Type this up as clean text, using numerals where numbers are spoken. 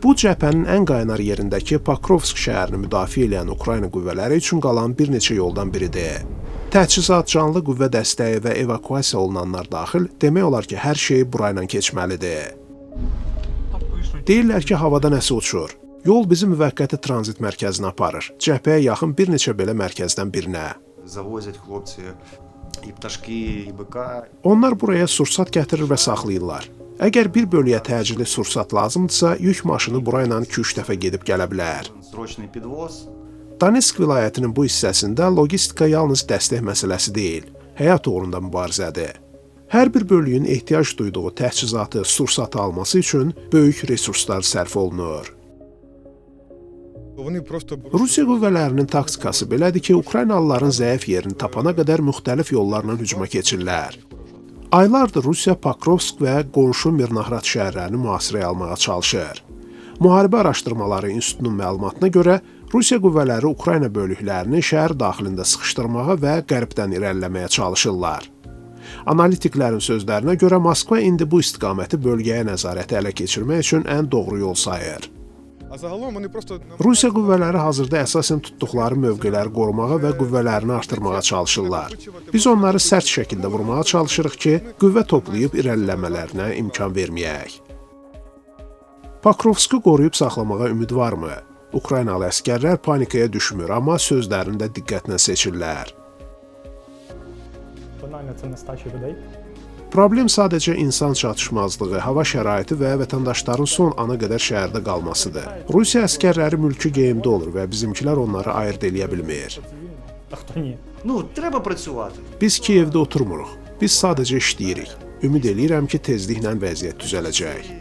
Bu cəbhənin ən qaynar yerindəki Pokrovsk şəhərini müdafiə edən Ukrayna qüvvələri üçün qalan bir neçə yoldan biridir. Təchizat, canlı qüvvə dəstəyi və evakuasiya olunanlar daxil demək olar ki, hər şey burayla keçməlidir. Deyirlər ki, havada nəsə uçur. Yol bizi müvəqqəti tranzit mərkəzinə aparır. Cəbhəyə yaxın bir neçə belə mərkəzdən birinə. Onlar buraya sursat gətirir və saxlayırlar. Əgər bir bölüyə təcili sursat lazımdırsa, yük maşını burayla 2-3 dəfə gedib gələ bilər. Donetsk vilayətinin bu hissəsində logistika yalnız dəstək məsələsi deyil, həyat uğrunda mübarizədir. Hər bir bölüyün ehtiyac duyduğu təchizatı, sursatı alması üçün böyük resurslar sərf olunur. Rusiya qüvvələrinin taktikası belədir ki, Ukraynalıların zəif yerini tapana qədər müxtəlif yollarla hücuma keçirlər. Aylardır Rusiya Pokrovsk və qonşu Mirnohrad şəhərlərini mühasirəyə almağa çalışır. Müharibə Araşdırmaları İnstitutunun məlumatına görə, Rusiya qüvvələri Ukrayna bölüklərini şəhər daxilində sıxışdırmağa və qərbdən irəliləməyə çalışırlar. Analitiklərin sözlərinə görə Moskva indi bu istiqaməti bölgəyə nəzarəti ələ keçirmək üçün ən doğru yol sayır. Rusiya qüvvələri hazırda əsasən tutduqları mövqeləri qorumağa və qüvvələrini artırmağa çalışırlar. Biz onları sərt şəkildə vurmağa çalışırıq ki, qüvvə toplayıb irəliləmələrinə imkan verməyək. Pokrovsku qoruyub saxlamağa ümid varmı? Ukraynalı əskərlər panikaya düşmür, amma sözlərini də diqqətlə seçirlər. Problem sadəcə insan çatışmazlığı, hava şəraiti və vətəndaşların son ana qədər şəhərdə qalmasıdır. Rusiya əskərləri mülki geyimdə olur və bizimkilər onları ayırt eləyə bilmir. Biz Kiyevdə oturmuruq, biz sadəcə işləyirik. Ümid eləyirəm ki, tezliklə vəziyyət düzələcək.